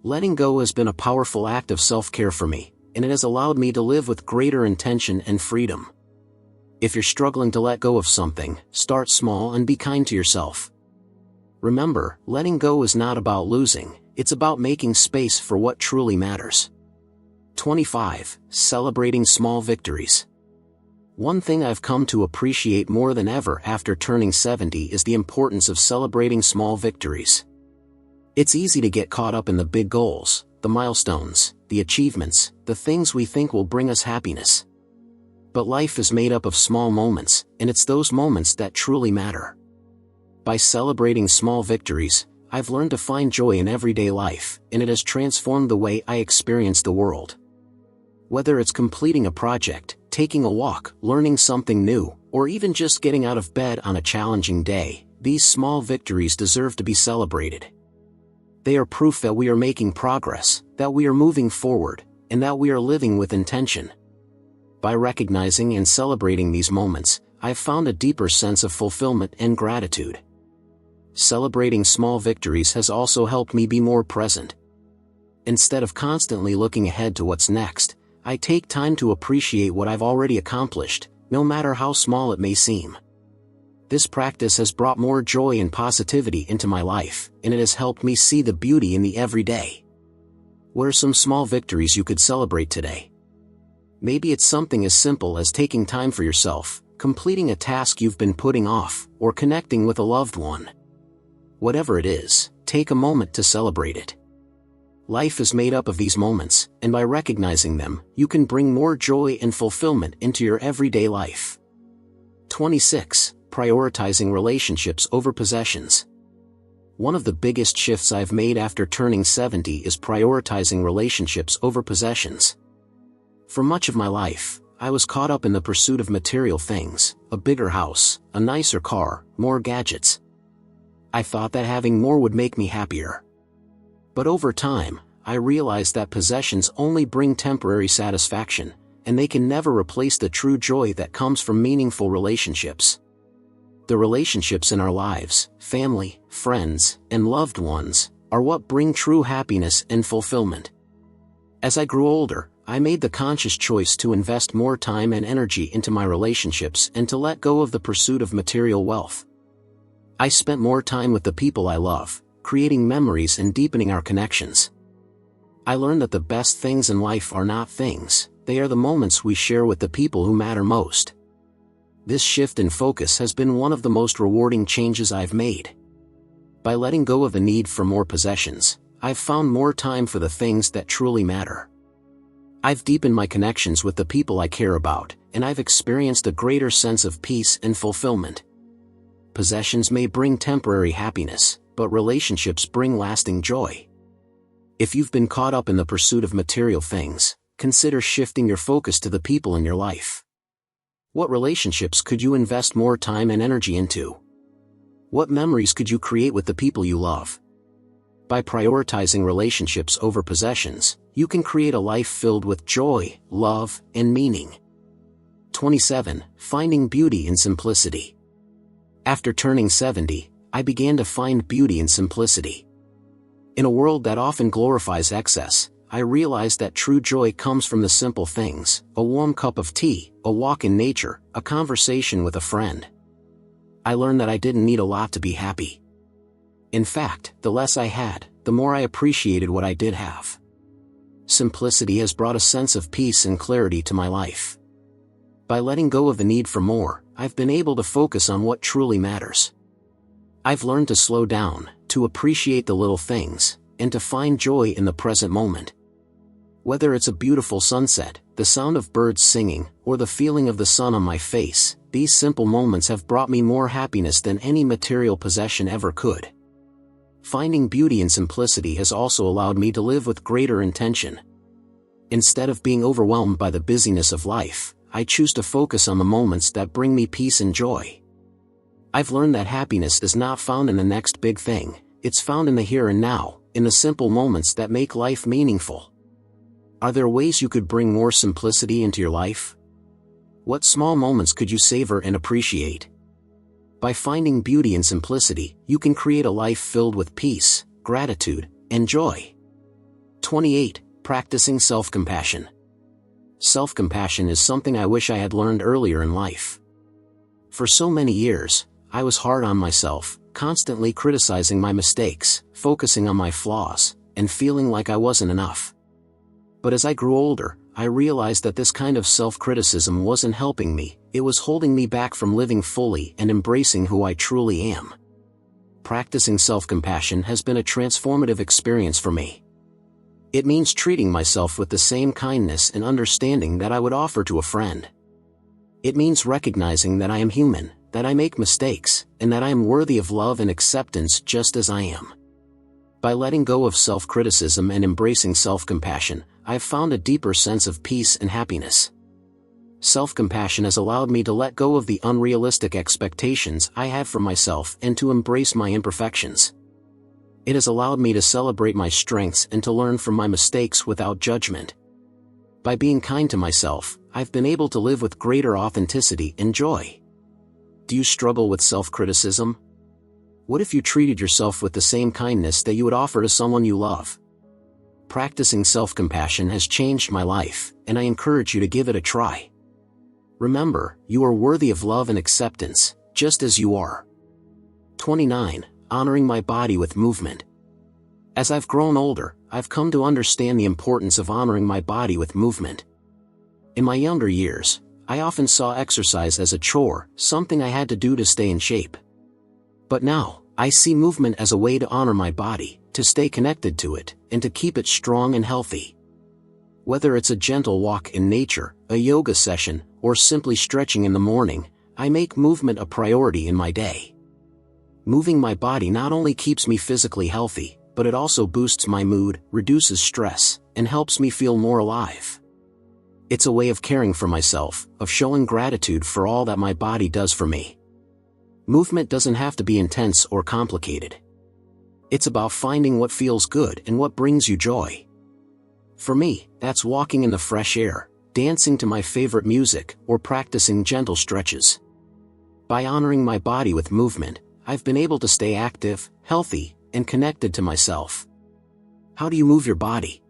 Letting go has been a powerful act of self-care for me, and it has allowed me to live with greater intention and freedom. If you're struggling to let go of something, start small and be kind to yourself. Remember, letting go is not about losing, it's about making space for what truly matters. 25. Celebrating small victories. One thing I've come to appreciate more than ever after turning 70 is the importance of celebrating small victories. It's easy to get caught up in the big goals, the milestones, the achievements, the things we think will bring us happiness. But life is made up of small moments, and it's those moments that truly matter. By celebrating small victories, I've learned to find joy in everyday life, and it has transformed the way I experience the world. Whether it's completing a project, taking a walk, learning something new, or even just getting out of bed on a challenging day, these small victories deserve to be celebrated. They are proof that we are making progress, that we are moving forward, and that we are living with intention. By recognizing and celebrating these moments, I've found a deeper sense of fulfillment and gratitude. Celebrating small victories has also helped me be more present. Instead of constantly looking ahead to what's next, I take time to appreciate what I've already accomplished, no matter how small it may seem. This practice has brought more joy and positivity into my life, and it has helped me see the beauty in the everyday. What are some small victories you could celebrate today? Maybe it's something as simple as taking time for yourself, completing a task you've been putting off, or connecting with a loved one. Whatever it is, take a moment to celebrate it. Life is made up of these moments, and by recognizing them, you can bring more joy and fulfillment into your everyday life. 26. Prioritizing relationships over possessions. One of the biggest shifts I've made after turning 70 is prioritizing relationships over possessions. For much of my life, I was caught up in the pursuit of material things, a bigger house, a nicer car, more gadgets. I thought that having more would make me happier. But over time, I realized that possessions only bring temporary satisfaction, and they can never replace the true joy that comes from meaningful relationships. The relationships in our lives, family, friends, and loved ones, are what bring true happiness and fulfillment. As I grew older, I made the conscious choice to invest more time and energy into my relationships and to let go of the pursuit of material wealth. I spent more time with the people I love, creating memories and deepening our connections. I learned that the best things in life are not things, they are the moments we share with the people who matter most. This shift in focus has been one of the most rewarding changes I've made. By letting go of the need for more possessions, I've found more time for the things that truly matter. I've deepened my connections with the people I care about, and I've experienced a greater sense of peace and fulfillment. Possessions may bring temporary happiness, but relationships bring lasting joy. If you've been caught up in the pursuit of material things, consider shifting your focus to the people in your life. What relationships could you invest more time and energy into? What memories could you create with the people you love? By prioritizing relationships over possessions, you can create a life filled with joy, love, and meaning. 27. Finding beauty in simplicity. After turning 70, I began to find beauty in simplicity. In a world that often glorifies excess, I realized that true joy comes from the simple things: a warm cup of tea, a walk in nature, a conversation with a friend. I learned that I didn't need a lot to be happy. In fact, the less I had, the more I appreciated what I did have. Simplicity has brought a sense of peace and clarity to my life. By letting go of the need for more, I've been able to focus on what truly matters. I've learned to slow down, to appreciate the little things, and to find joy in the present moment. Whether it's a beautiful sunset, the sound of birds singing, or the feeling of the sun on my face, these simple moments have brought me more happiness than any material possession ever could. Finding beauty in simplicity has also allowed me to live with greater intention. Instead of being overwhelmed by the busyness of life, I choose to focus on the moments that bring me peace and joy. I've learned that happiness is not found in the next big thing, it's found in the here and now, in the simple moments that make life meaningful. Are there ways you could bring more simplicity into your life? What small moments could you savor and appreciate? By finding beauty in simplicity, you can create a life filled with peace, gratitude, and joy. 28. Practicing self-compassion. Self-compassion is something I wish I had learned earlier in life. For so many years, I was hard on myself, constantly criticizing my mistakes, focusing on my flaws, and feeling like I wasn't enough. But as I grew older, I realized that this kind of self-criticism wasn't helping me, it was holding me back from living fully and embracing who I truly am. Practicing self-compassion has been a transformative experience for me. It means treating myself with the same kindness and understanding that I would offer to a friend. It means recognizing that I am human, that I make mistakes, and that I am worthy of love and acceptance just as I am. By letting go of self-criticism and embracing self-compassion, I have found a deeper sense of peace and happiness. Self-compassion has allowed me to let go of the unrealistic expectations I had for myself and to embrace my imperfections. It has allowed me to celebrate my strengths and to learn from my mistakes without judgment. By being kind to myself, I've been able to live with greater authenticity and joy. Do you struggle with self-criticism? What if you treated yourself with the same kindness that you would offer to someone you love? Practicing self-compassion has changed my life, and I encourage you to give it a try. Remember, you are worthy of love and acceptance, just as you are. 29. Honoring my body with movement. As I've grown older, I've come to understand the importance of honoring my body with movement. In my younger years, I often saw exercise as a chore, something I had to do to stay in shape. But now, I see movement as a way to honor my body, to stay connected to it, and to keep it strong and healthy. Whether it's a gentle walk in nature, a yoga session, or simply stretching in the morning, I make movement a priority in my day. Moving my body not only keeps me physically healthy, but it also boosts my mood, reduces stress, and helps me feel more alive. It's a way of caring for myself, of showing gratitude for all that my body does for me. Movement doesn't have to be intense or complicated. It's about finding what feels good and what brings you joy. For me, that's walking in the fresh air, dancing to my favorite music, or practicing gentle stretches. By honoring my body with movement, I've been able to stay active, healthy, and connected to myself. How do you move your body?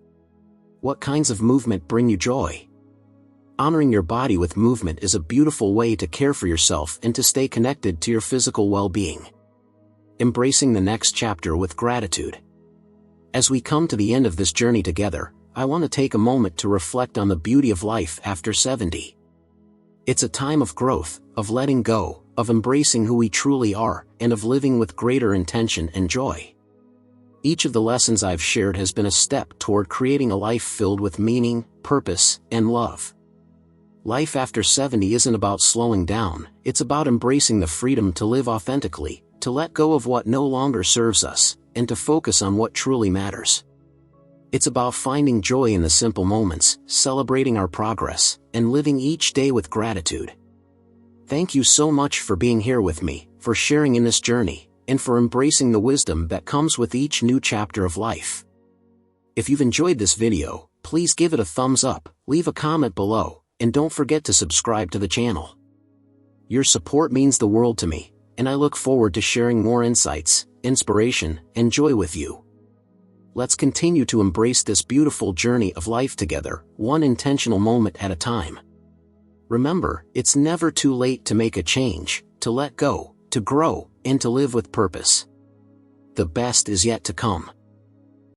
What kinds of movement bring you joy? Honoring your body with movement is a beautiful way to care for yourself and to stay connected to your physical well-being. Embracing the next chapter with gratitude. As we come to the end of this journey together, I want to take a moment to reflect on the beauty of life after 70. It's a time of growth, of letting go, of embracing who we truly are, and of living with greater intention and joy. Each of the lessons I've shared has been a step toward creating a life filled with meaning, purpose, and love. Life after 70 isn't about slowing down, it's about embracing the freedom to live authentically, to let go of what no longer serves us, and to focus on what truly matters. It's about finding joy in the simple moments, celebrating our progress, and living each day with gratitude. Thank you so much for being here with me, for sharing in this journey, and for embracing the wisdom that comes with each new chapter of life. If you've enjoyed this video, please give it a thumbs up, leave a comment below, and don't forget to subscribe to the channel. Your support means the world to me, and I look forward to sharing more insights, inspiration, and joy with you. Let's continue to embrace this beautiful journey of life together, one intentional moment at a time. Remember, it's never too late to make a change, to let go, to grow, and to live with purpose. The best is yet to come.